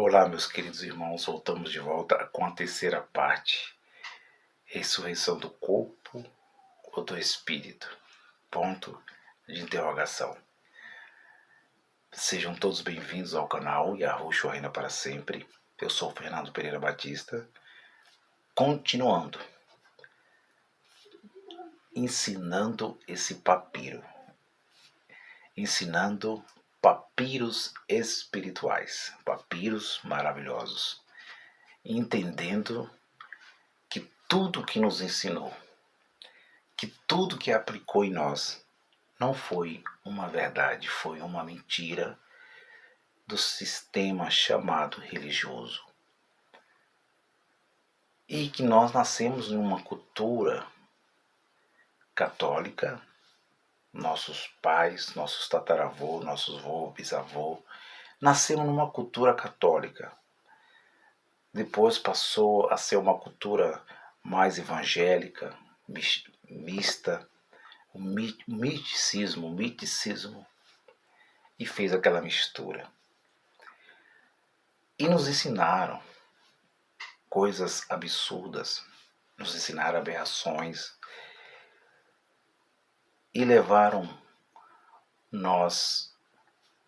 Olá, meus queridos irmãos, voltamos de volta com a terceira parte. Ressurreição do corpo ou do espírito? Ponto de interrogação. Sejam todos bem-vindos ao canal Yahushua Reina para Sempre. Eu sou Fernando Pereira Batista. Continuando, ensinando esse papiro. Ensinando papiros espirituais, papiros maravilhosos. Entendendo que tudo que nos ensinou, que tudo que aplicou em nós, não foi uma verdade, foi uma mentira do sistema chamado religioso. E que nós nascemos em uma cultura católica, nossos pais, nossos tataravôs, nossos avôs, bisavôs, nascemos numa cultura católica. Depois passou a ser uma cultura mais evangélica, mista, o miticismo, e fez aquela mistura. E nos ensinaram coisas absurdas, nos ensinaram aberrações e levaram nós,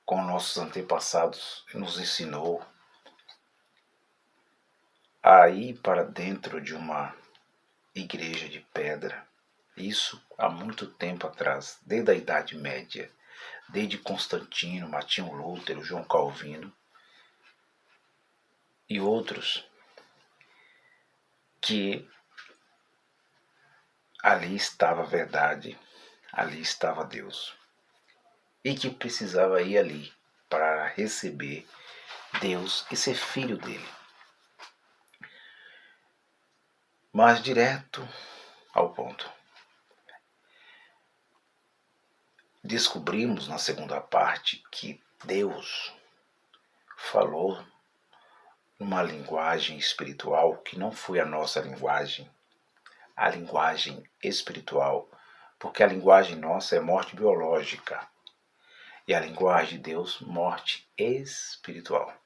com nossos antepassados, nos ensinou a ir para dentro de uma igreja de pedra. Isso há muito tempo atrás, desde a Idade Média, desde Constantino, Martinho Lutero, João Calvino e outros, que ali estava a verdade, ali estava Deus, e que precisava ir ali para receber Deus e ser filho dele. Mas direto ao ponto. Descobrimos na segunda parte que Deus falou numa linguagem espiritual que não foi a nossa linguagem, a linguagem espiritual, porque a linguagem nossa é morte biológica e a linguagem de Deus, morte espiritual.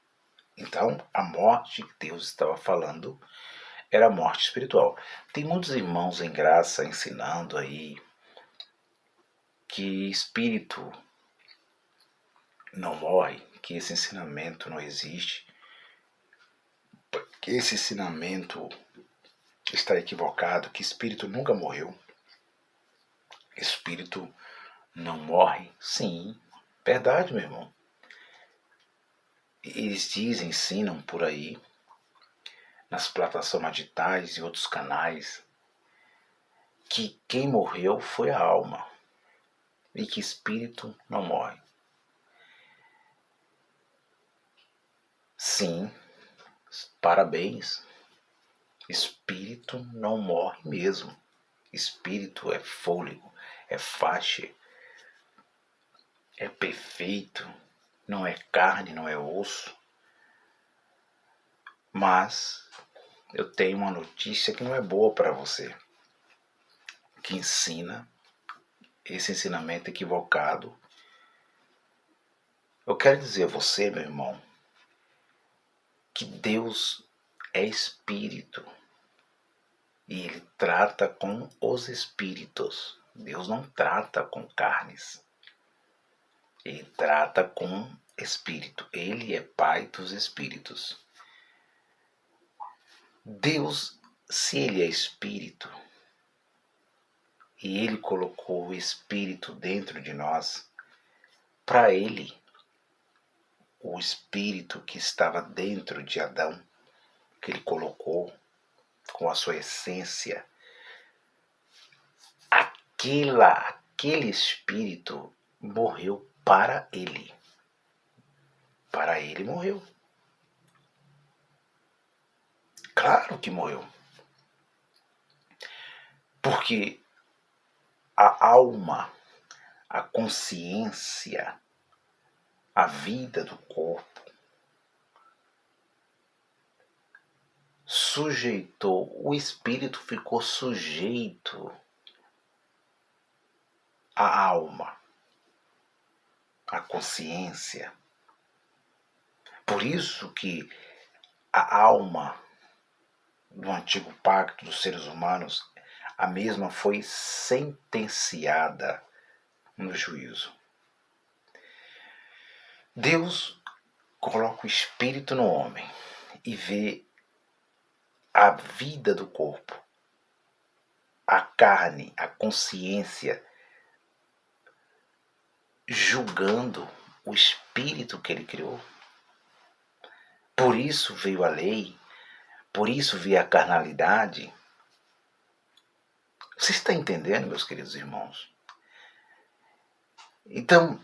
Então, a morte que Deus estava falando era a morte espiritual. Tem muitos irmãos em graça ensinando aí que espírito não morre, que esse ensinamento não existe, que esse ensinamento está equivocado, que espírito nunca morreu. Espírito não morre? Sim, verdade, meu irmão. Eles dizem, ensinam por aí, nas plataformas digitais e outros canais, que quem morreu foi a alma e que espírito não morre. Sim, parabéns. Espírito não morre mesmo. Espírito é fôlego, é faixa, é perfeito, não é carne, não é osso. Mas eu tenho uma notícia que não é boa para você, que ensina esse ensinamento equivocado. Eu quero dizer a você, meu irmão, que Deus é espírito e ele trata com os espíritos. Deus não trata com carnes, ele trata com espírito. Ele é pai dos espíritos. Deus, se ele é espírito e ele colocou o espírito dentro de nós, para ele, o espírito que estava dentro de Adão, que ele colocou com a sua essência, aquele espírito morreu para ele. Para ele morreu. Claro que morreu. Porque a alma, a consciência, a vida do corpo sujeitou, o espírito ficou sujeito à alma, à consciência. Por isso que a alma do antigo pacto dos seres humanos, a mesma foi sentenciada no juízo. Deus coloca o espírito no homem e vê a vida do corpo, a carne, a consciência, julgando o espírito que ele criou. Por isso veio a lei, por isso veio a carnalidade. Você está entendendo, meus queridos irmãos? Então,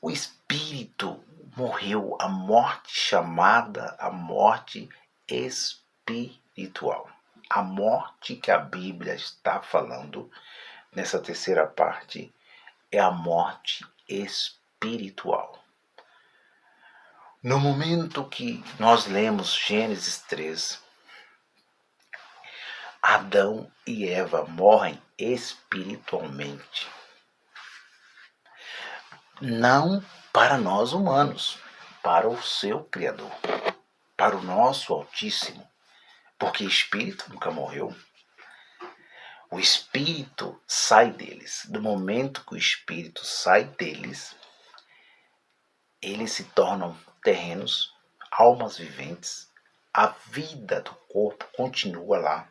o espírito morreu a morte chamada a morte espiritual. A morte que a Bíblia está falando nessa terceira parte é a morte espiritual. No momento que nós lemos Gênesis 3, Adão e Eva morrem espiritualmente. Não para nós humanos, para o seu Criador, para o nosso Altíssimo, porque espírito nunca morreu. O espírito sai deles. Do momento que o espírito sai deles, eles se tornam terrenos, almas viventes. A vida do corpo continua lá.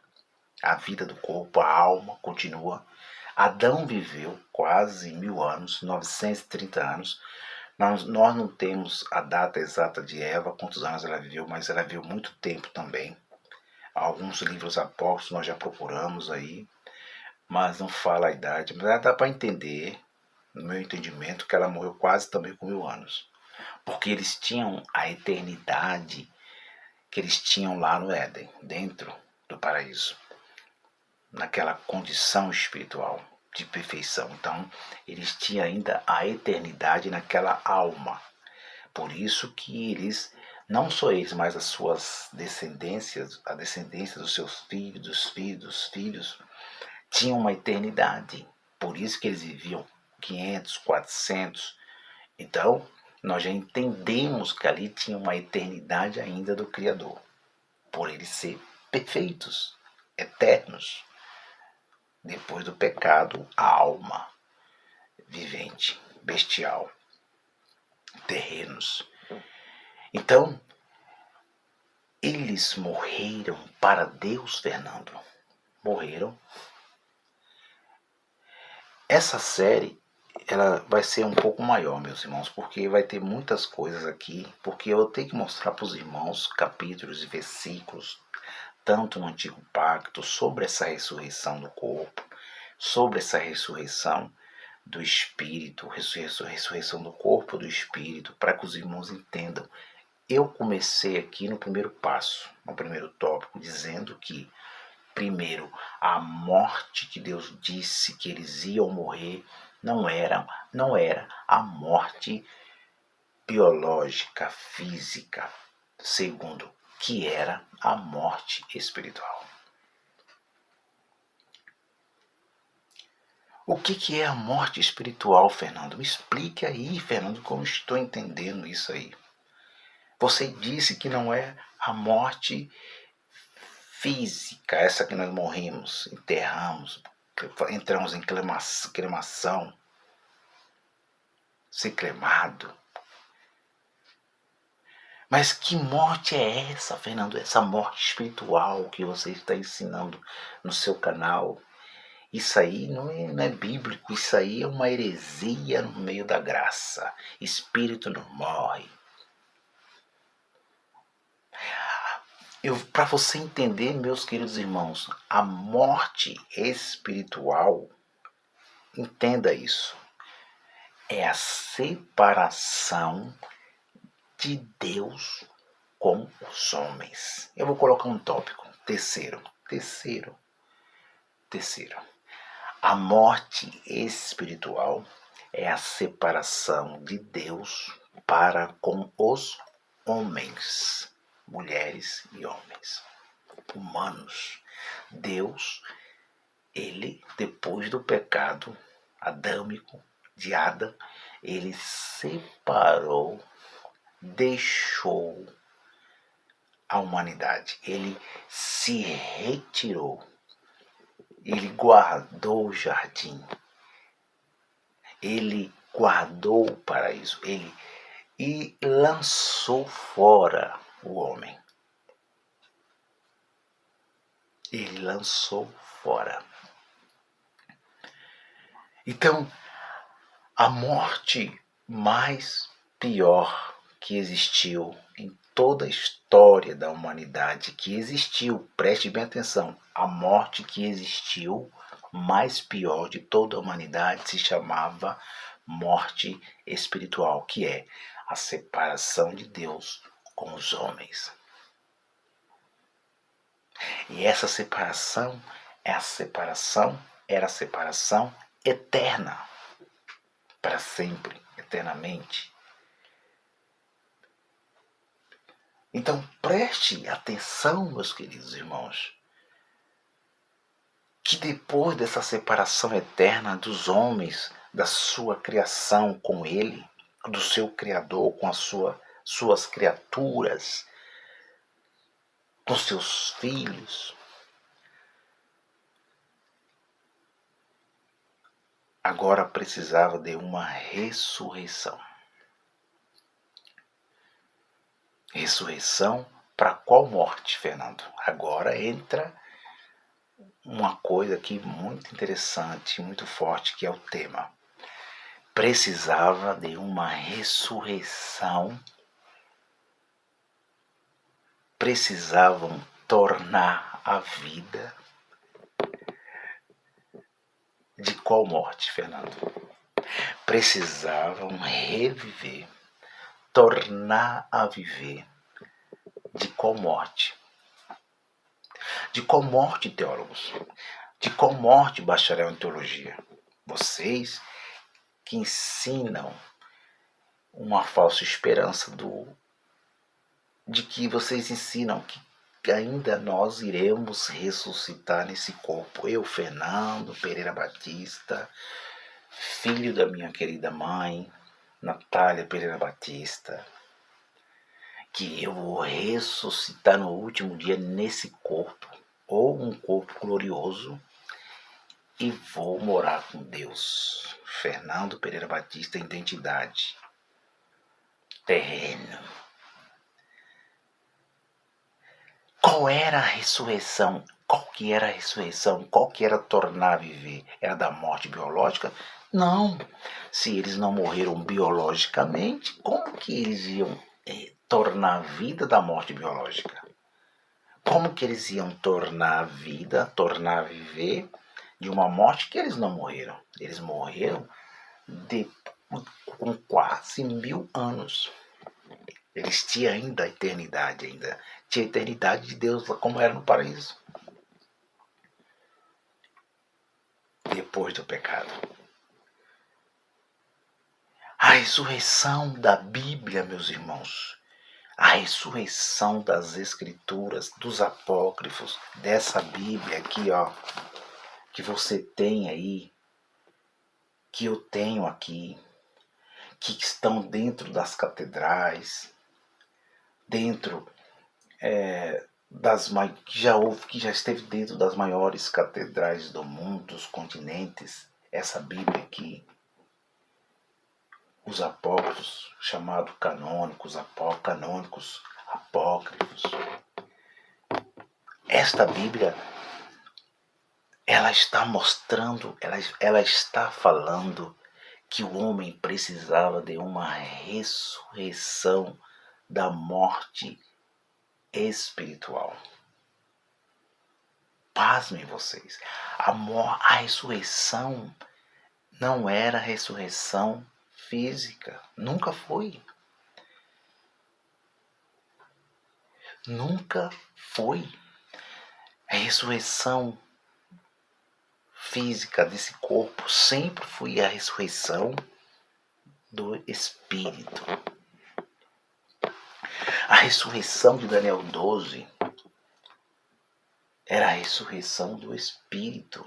A vida do corpo, a alma continua. Adão viveu quase 1000 anos, 930 anos. Nós não temos a data exata de Eva, quantos anos ela viveu, mas ela viveu muito tempo também. Alguns livros apócrifos nós já procuramos aí, mas não fala a idade. Mas dá para entender, no meu entendimento, que ela morreu quase também com 1000 anos. Porque eles tinham a eternidade que eles tinham lá no Éden, dentro do paraíso, naquela condição espiritual de perfeição. Então, eles tinham ainda a eternidade naquela alma. Por isso que eles, não só eles, mas as suas descendências, a descendência dos seus filhos, dos filhos, dos filhos, tinham uma eternidade. Por isso que eles viviam 500, 400. Então, nós já entendemos que ali tinha uma eternidade ainda do Criador, por eles ser perfeitos, eternos. Depois do pecado, a alma vivente, bestial, terrenos. Então, eles morreram para Deus, Fernando. Morreram. Essa série, ela vai ser um pouco maior, meus irmãos, porque vai ter muitas coisas aqui, porque eu tenho que mostrar para os irmãos capítulos e versículos, tanto no Antigo Pacto, sobre essa ressurreição do corpo, sobre essa ressurreição do espírito, ressurreição do corpo, do espírito, para que os irmãos entendam. Eu comecei aqui no primeiro passo, no primeiro tópico, dizendo que, primeiro, a morte que Deus disse que eles iam morrer não era a morte biológica, física. Segundo, que era a morte espiritual. O que é a morte espiritual, Fernando? Me explique aí, Fernando, como estou entendendo isso aí. Você disse que não é a morte física, essa que nós morrimos, enterramos, entramos em cremação, ser cremado. Mas que morte é essa, Fernando? Essa morte espiritual que você está ensinando no seu canal? Isso aí não é bíblico, isso aí é uma heresia no meio da graça. Espírito não morre. Para você entender, meus queridos irmãos, a morte espiritual, entenda isso, é a separação de Deus com os homens. Eu vou colocar um tópico, terceiro. A morte espiritual é a separação de Deus para com os homens, mulheres e homens, humanos. Deus, ele, depois do pecado adâmico de Adão, ele separou deixou a humanidade. Ele se retirou. Ele guardou o jardim. Ele guardou o paraíso. E lançou fora o homem. Ele lançou fora. Então, a morte mais pior que existiu em toda a história da humanidade, preste bem atenção, a morte que existiu mais pior de toda a humanidade se chamava morte espiritual, que é a separação de Deus com os homens. E essa separação era a separação eterna, para sempre, eternamente. Então preste atenção, meus queridos irmãos, que depois dessa separação eterna dos homens, da sua criação com ele, do seu Criador com as suas criaturas, com seus filhos, agora precisava de uma ressurreição. Ressurreição para qual morte, Fernando? Agora entra uma coisa aqui muito interessante, muito forte, que é o tema. Precisava de uma ressurreição. Precisavam tornar a vida. De qual morte, Fernando? Precisavam reviver, tornar a viver. De qual morte? De qual morte, teólogos? De qual morte, bacharel em teologia? Vocês que ensinam uma falsa esperança de que vocês ensinam que ainda nós iremos ressuscitar nesse corpo. Eu, Fernando Pereira Batista, filho da minha querida mãe, Natália Pereira Batista, que eu vou ressuscitar no último dia nesse corpo, ou um corpo glorioso, e vou morar com Deus. Fernando Pereira Batista, identidade, terreno. Qual era a ressurreição? Qual que era a ressurreição? Qual que era tornar a viver? Era da morte biológica? Não. Se eles não morreram biologicamente, como que eles iam tornar a vida da morte biológica? Como que eles iam tornar a vida, tornar a viver de uma morte que eles não morreram? Eles morreram com quase 1000 anos. Eles tinham ainda a eternidade, tinha a eternidade de Deus como era no paraíso. Depois do pecado. A ressurreição da Bíblia, meus irmãos, a ressurreição das Escrituras, dos apócrifos, dessa Bíblia aqui, ó, que você tem aí, que eu tenho aqui, que estão dentro das catedrais, dentro que já esteve dentro das maiores catedrais do mundo, dos continentes, essa Bíblia aqui, os apócrifos, chamados canônicos, apócrifos. Esta Bíblia, ela está mostrando, ela está falando que o homem precisava de uma ressurreição da morte espiritual. Pasmem vocês, a ressurreição não era ressurreição física, nunca foi. Nunca foi. A ressurreição física desse corpo sempre foi a ressurreição do espírito. A ressurreição de Daniel 12 era a ressurreição do espírito.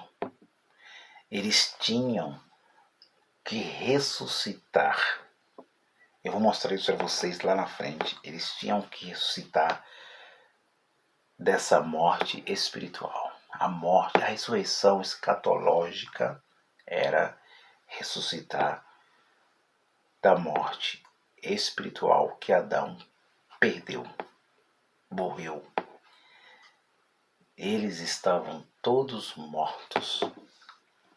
Eles tinham que ressuscitar. Eu vou mostrar isso para vocês lá na frente. Eles tinham que ressuscitar dessa morte espiritual. A morte, a ressurreição escatológica era ressuscitar da morte espiritual que Adão perdeu, morreu. Eles estavam todos mortos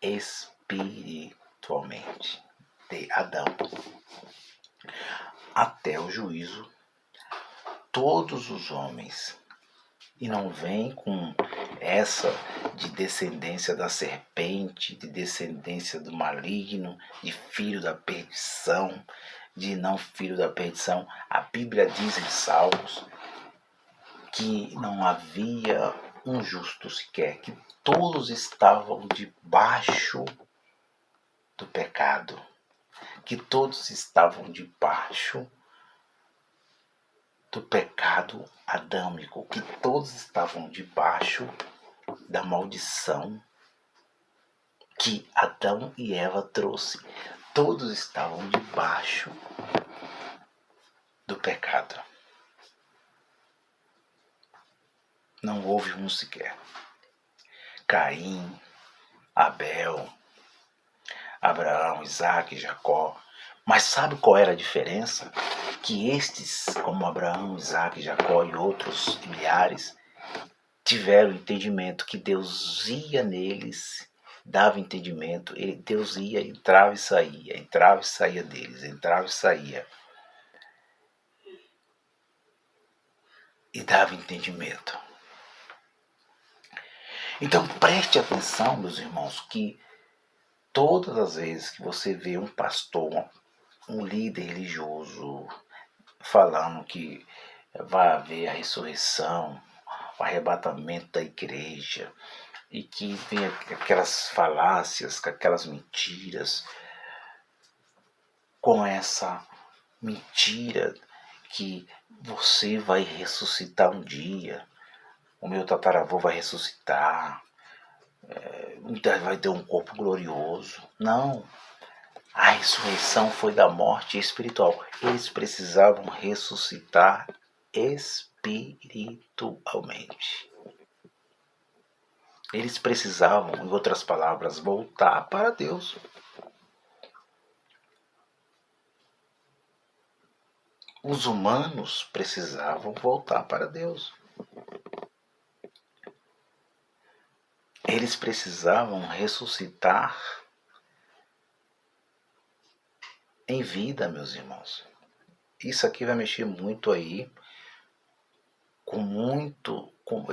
espiritualmente de Adão. Até o juízo, todos os homens, e não vem com essa de descendência da serpente, de descendência do maligno, de filho da perdição, de não filho da perdição. A Bíblia diz em Salmos que não havia um justo sequer, que todos estavam debaixo do pecado, que todos estavam debaixo do pecado adâmico, que todos estavam debaixo da maldição que Adão e Eva trouxe. Todos estavam debaixo do pecado. Não houve um sequer. Caim, Abel, Abraão, Isaac, Jacó. Mas sabe qual era a diferença? Que estes, como Abraão, Isaac, Jacó e outros milhares, tiveram entendimento que Deus ia neles, dava entendimento, Deus ia, entrava e saía deles, entrava e saía. E dava entendimento. Então preste atenção, meus irmãos, que todas as vezes que você vê um pastor, um líder religioso, falando que vai haver a ressurreição, o arrebatamento da igreja, e que vem aquelas falácias, aquelas mentiras, com essa mentira que você vai ressuscitar um dia, o meu tataravô vai ressuscitar, vai ter um corpo glorioso. Não, a ressurreição foi da morte espiritual. Eles precisavam ressuscitar espiritualmente. Eles precisavam, em outras palavras, voltar para Deus. Os humanos precisavam voltar para Deus. Eles precisavam ressuscitar em vida, meus irmãos. Isso aqui vai mexer muito aí,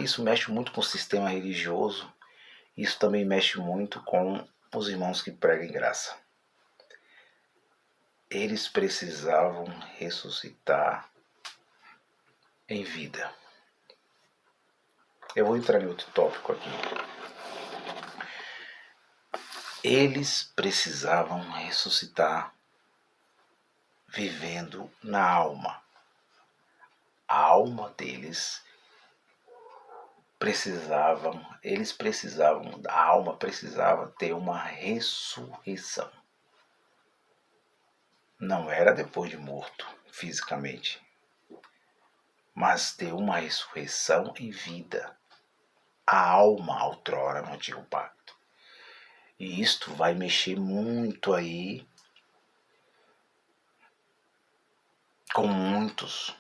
isso mexe muito com o sistema religioso. Isso também mexe muito com os irmãos que pregam graça. Eles precisavam ressuscitar em vida. Eu vou entrar em outro tópico aqui. Eles precisavam ressuscitar vivendo na alma. A alma deles a alma precisava ter uma ressurreição. Não era depois de morto, fisicamente, mas ter uma ressurreição em vida. A alma outrora no antigo pacto. E isto vai mexer muito aí com muitos.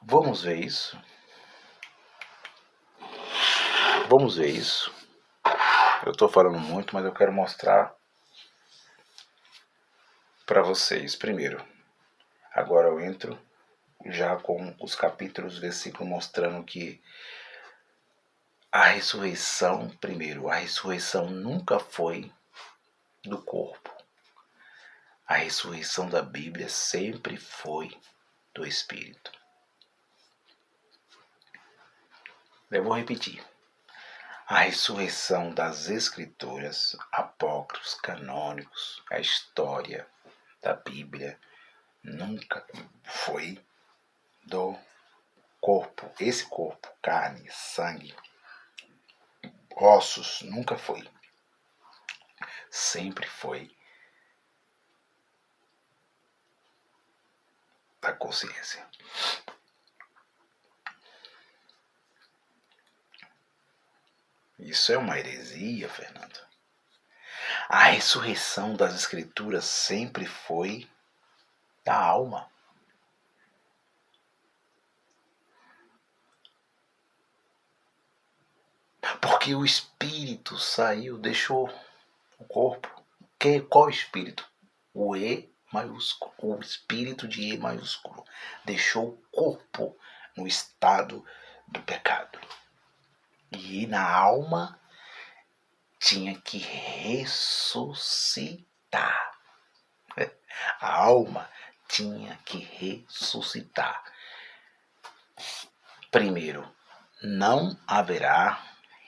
Vamos ver isso. Eu estou falando muito, mas eu quero mostrar para vocês. Primeiro, agora eu entro já com os capítulos, versículos mostrando que a ressurreição nunca foi do corpo. A ressurreição da Bíblia sempre foi do Espírito. Eu vou repetir. A ressurreição das Escrituras, apócrifos, canônicos, a história da Bíblia, nunca foi do corpo. Esse corpo, carne, sangue, ossos, nunca foi. sempre foi da consciência. Isso é uma heresia, Fernando. A ressurreição das Escrituras sempre foi da alma. Porque o espírito saiu, deixou o corpo. Qual espírito? O E maiúsculo. O espírito de E maiúsculo. Deixou o corpo no estado do pecado. E na alma tinha que ressuscitar. A alma tinha que ressuscitar. Primeiro, não haverá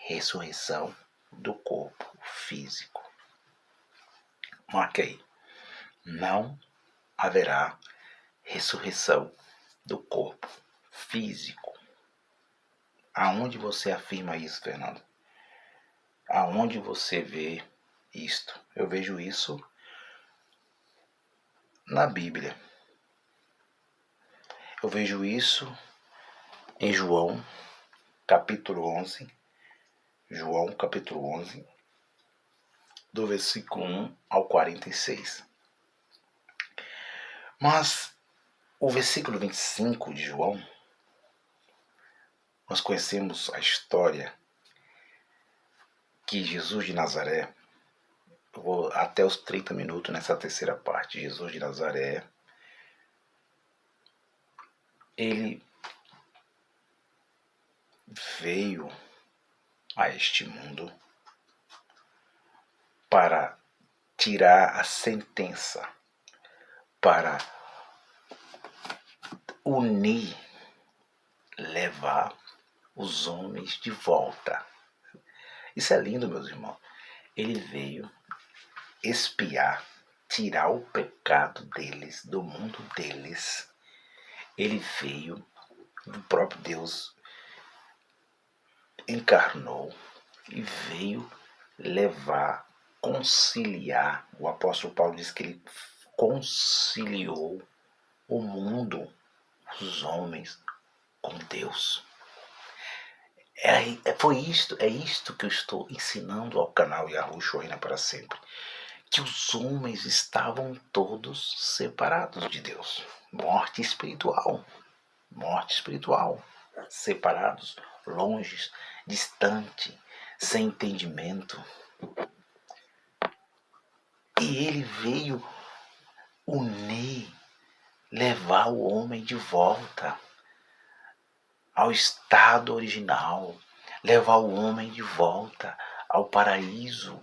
ressurreição do corpo físico. Marque aí. Não haverá ressurreição do corpo físico. Aonde você afirma isso, Fernando? Aonde você vê isto? Eu vejo isso na Bíblia. Eu vejo isso em João, capítulo 11. João, capítulo 11, do versículo 1 ao 46. Mas o versículo 25 de João, nós conhecemos a história que Jesus de Nazaré, eu vou até os 30 minutos nessa terceira parte. Jesus de Nazaré, ele veio a este mundo para tirar a sentença, para unir, levar os homens de volta. Isso é lindo, meus irmãos. Ele veio expiar, tirar o pecado deles, do mundo deles. Ele veio, o próprio Deus encarnou e veio levar, conciliar. O apóstolo Paulo diz que ele conciliou o mundo, os homens, com Deus. É isto que eu estou ensinando ao canal Yahushua Reina para Sempre. Que os homens estavam todos separados de Deus. Morte espiritual. Separados, longe, distante, sem entendimento. E ele veio unir, levar o homem de volta ao estado original, levar o homem de volta ao paraíso.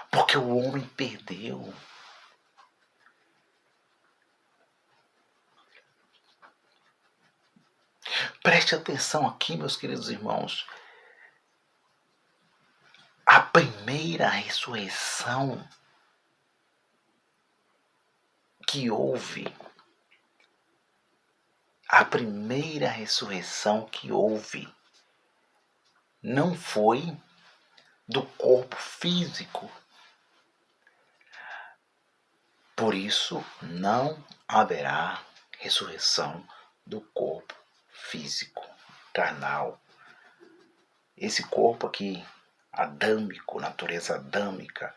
Porque o homem perdeu. Preste atenção aqui, meus queridos irmãos. A primeira ressurreição que houve, não foi do corpo físico. Por isso, não haverá ressurreição do corpo físico, carnal. Esse corpo aqui, adâmico, natureza adâmica,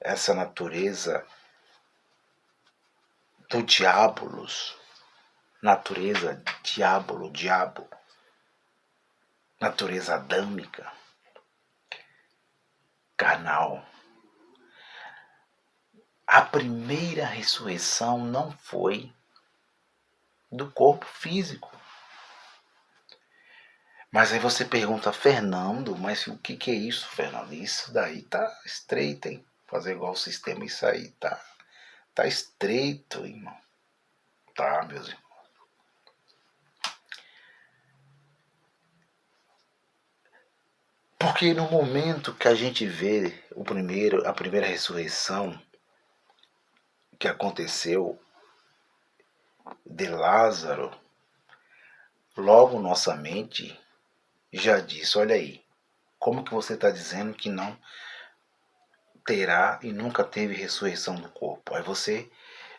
essa natureza do diabolos, natureza diabo, natureza adâmica, carnal. A primeira ressurreição não foi do corpo físico. Mas aí você pergunta, Fernando, mas o que é isso, Fernando? Isso daí tá estreito, hein? Fazer igual o sistema, isso aí tá estreito, irmão. Tá, meus irmãos. Porque no momento que a gente vê a primeira ressurreição que aconteceu de Lázaro, logo nossa mente já disse, olha aí, como que você está dizendo que não terá e nunca teve ressurreição do corpo. Aí você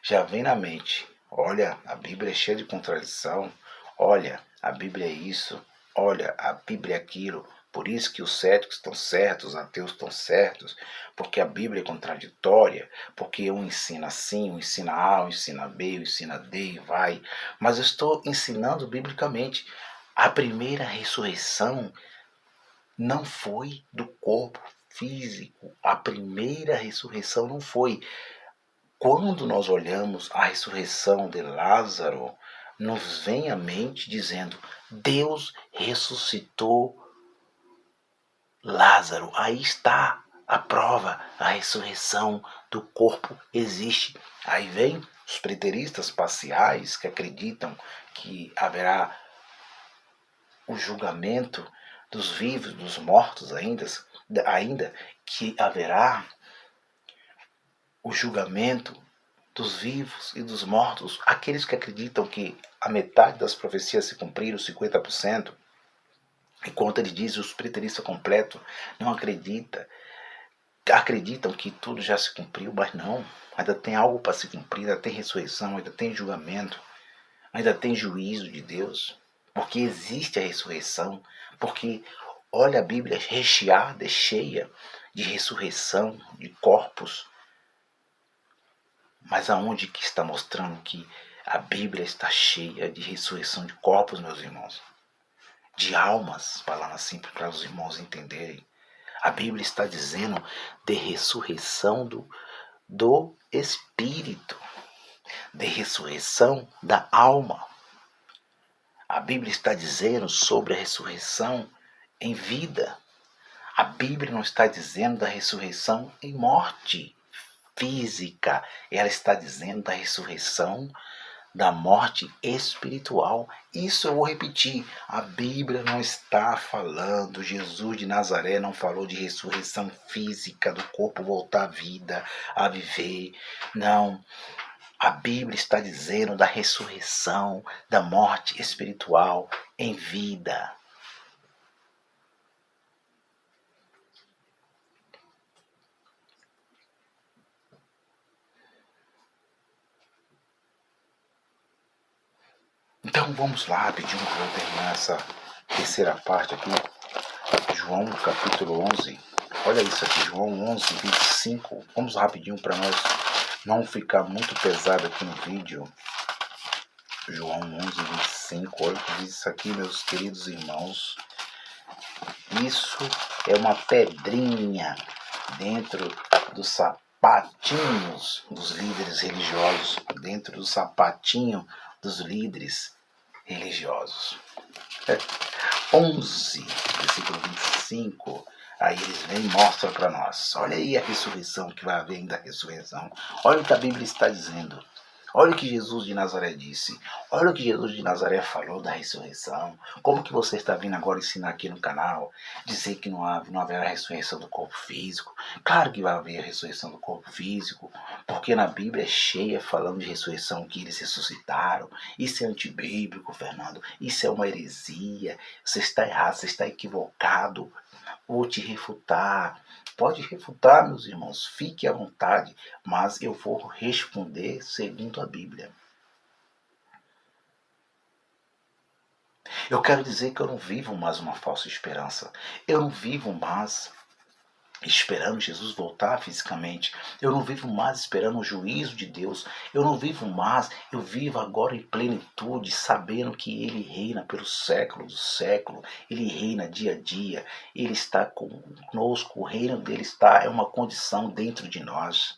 já vem na mente, olha, a Bíblia é cheia de contradição, olha, a Bíblia é isso, olha, a Bíblia é aquilo. Por isso que os céticos estão certos, os ateus estão certos, porque a Bíblia é contraditória, porque um ensina assim, um ensina A, um ensina B, um ensina D e vai. Mas eu estou ensinando biblicamente. A primeira ressurreição não foi do corpo físico. A primeira ressurreição não foi. Quando nós olhamos a ressurreição de Lázaro, nos vem à mente dizendo: Deus ressuscitou Lázaro. Aí está a prova, a ressurreição do corpo existe. Aí vem os preteristas parciais que acreditam que haverá o julgamento dos vivos, dos mortos ainda que haverá o julgamento dos vivos e dos mortos, aqueles que acreditam que a metade das profecias se cumpriram, 50%, enquanto ele diz os preteristas completos não acreditam que tudo já se cumpriu, mas não, ainda tem algo para se cumprir, ainda tem ressurreição, ainda tem julgamento, ainda tem juízo de Deus, porque existe a ressurreição, porque olha a Bíblia recheada, cheia de ressurreição, de corpos, mas aonde que está mostrando que a Bíblia está cheia de ressurreição de corpos, meus irmãos? De almas, falando assim para os irmãos entenderem. A Bíblia está dizendo de ressurreição do Espírito, de ressurreição da alma. A Bíblia está dizendo sobre a ressurreição em vida. A Bíblia não está dizendo da ressurreição em morte física. Ela está dizendo da ressurreição da morte espiritual. Isso eu vou repetir. A Bíblia não está falando, Jesus de Nazaré não falou de ressurreição física, do corpo voltar à vida, a viver. Não. A Bíblia está dizendo da ressurreição da morte espiritual em vida. Então vamos lá, rapidinho, para eu terminar essa terceira parte aqui. João capítulo 11. Olha isso aqui, João 11, 25. Vamos rapidinho para nós não ficar muito pesado aqui no vídeo. João 11, 25. Olha o que diz isso aqui, meus queridos irmãos. Isso é uma pedrinha dentro dos sapatinhos dos líderes religiosos. Dentro do sapatinho dos líderes religiosos. 11, versículo 25. Aí eles vêm e mostram para nós. Olha aí a ressurreição que vai haver ainda, a ressurreição. Olha o que a Bíblia está dizendo. Olha o que Jesus de Nazaré disse. Olha o que Jesus de Nazaré falou da ressurreição. Como que você está vindo agora ensinar aqui no canal, dizer que não haverá ressurreição do corpo físico. Claro que vai haver a ressurreição do corpo físico, porque na Bíblia é cheia falando de ressurreição, que eles ressuscitaram. Isso é antibíblico, Fernando. Isso é uma heresia. Você está errado, você está equivocado. Vou te refutar. Pode refutar, meus irmãos, fique à vontade, mas eu vou responder segundo a Bíblia. Eu quero dizer que eu não vivo mais uma falsa esperança. Eu não vivo mais esperando Jesus voltar fisicamente. Eu não vivo mais esperando o juízo de Deus. Eu não vivo mais, eu vivo agora em plenitude, sabendo que Ele reina pelos séculos do século. Ele reina dia a dia. Ele está conosco, o reino dele é uma condição dentro de nós.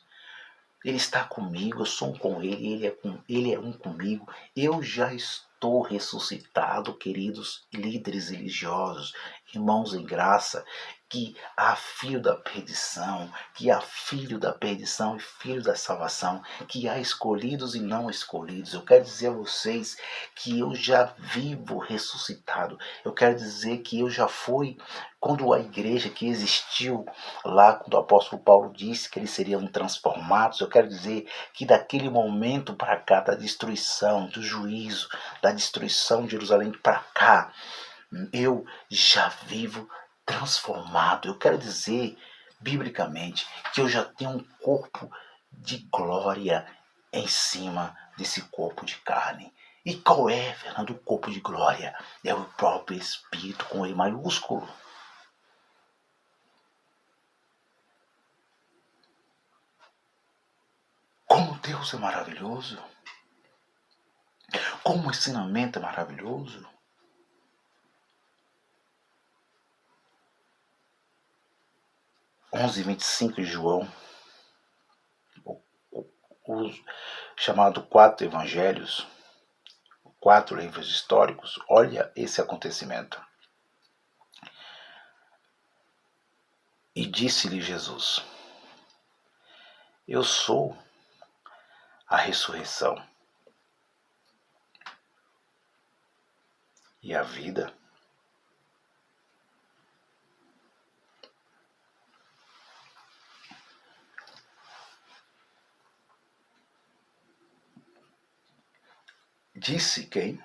Ele está comigo, eu sou um com ele, ele é um comigo. Eu já estou ressuscitado, queridos líderes religiosos, irmãos em graça, que há filho da perdição, que há filho da perdição e filho da salvação, que há escolhidos e não escolhidos. Eu quero dizer a vocês que eu já vivo ressuscitado. Eu quero dizer que eu já fui, quando a igreja que existiu lá, quando o apóstolo Paulo disse que eles seriam transformados, eu quero dizer que daquele momento para cá, da destruição, do juízo, da destruição de Jerusalém para cá, eu já vivo transformado. Eu quero dizer biblicamente, que eu já tenho um corpo de glória em cima desse corpo de carne. E qual é, Fernando, o corpo de glória? É o próprio Espírito com E maiúsculo. Como Deus é maravilhoso. Como o ensinamento é maravilhoso. Onze 25 de João, o chamado 4 evangelhos, 4 livros históricos, olha esse acontecimento. E disse-lhe Jesus: eu sou a ressurreição e a vida. Disse quem?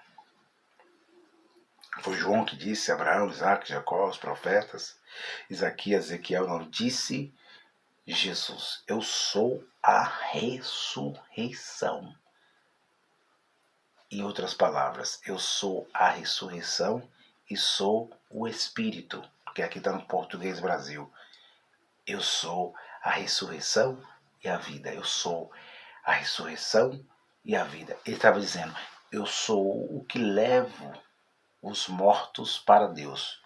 Foi João que disse, Abraão, Isaac, Jacó, os profetas, Isaquias, Ezequiel, não, disse Jesus: eu sou a ressurreição. Em outras palavras, eu sou a ressurreição e sou o Espírito, que aqui está no português Brasil. Eu sou a ressurreição e a vida. Eu sou a ressurreição e a vida. Ele estava dizendo, eu sou o que levo os mortos para Deus.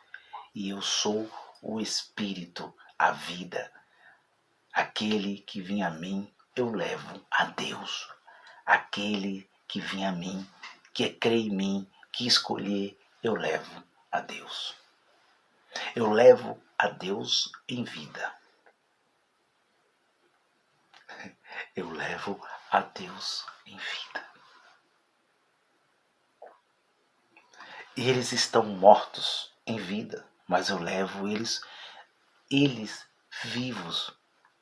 E eu sou o Espírito, a vida. Aquele que vem a mim, eu levo a Deus. Aquele que vem a mim, que crê em mim, que escolher, eu levo a Deus. Eu levo a Deus em vida. Eu levo a Deus em vida. Eles estão mortos em vida, mas eu levo eles vivos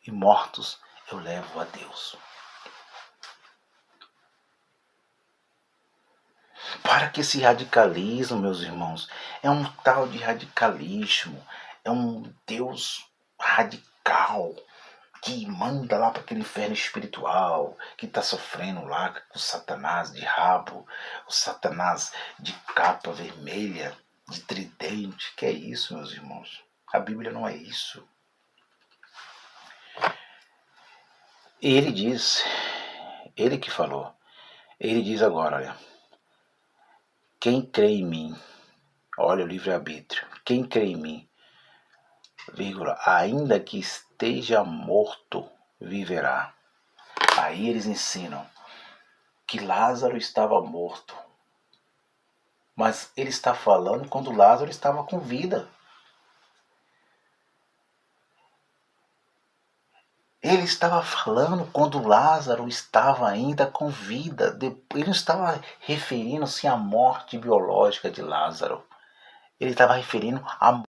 e mortos, eu levo a Deus. Para que esse radicalismo, meus irmãos, é um tal de radicalismo, é um Deus radical que manda lá para aquele inferno espiritual, que está sofrendo lá com o Satanás de rabo, o Satanás de capa vermelha, de tridente. Que é isso, meus irmãos? A Bíblia não é isso. Ele diz, ele que falou, ele diz agora, olha, quem crê em mim, olha o livre-arbítrio, quem crê em mim, vírgula, ainda que esteja morto, viverá. Aí eles ensinam que Lázaro estava morto, mas ele está falando quando Lázaro estava com vida. Ele estava falando quando Lázaro estava ainda com vida. Ele não estava referindo-se à morte biológica de Lázaro. Ele estava referindo à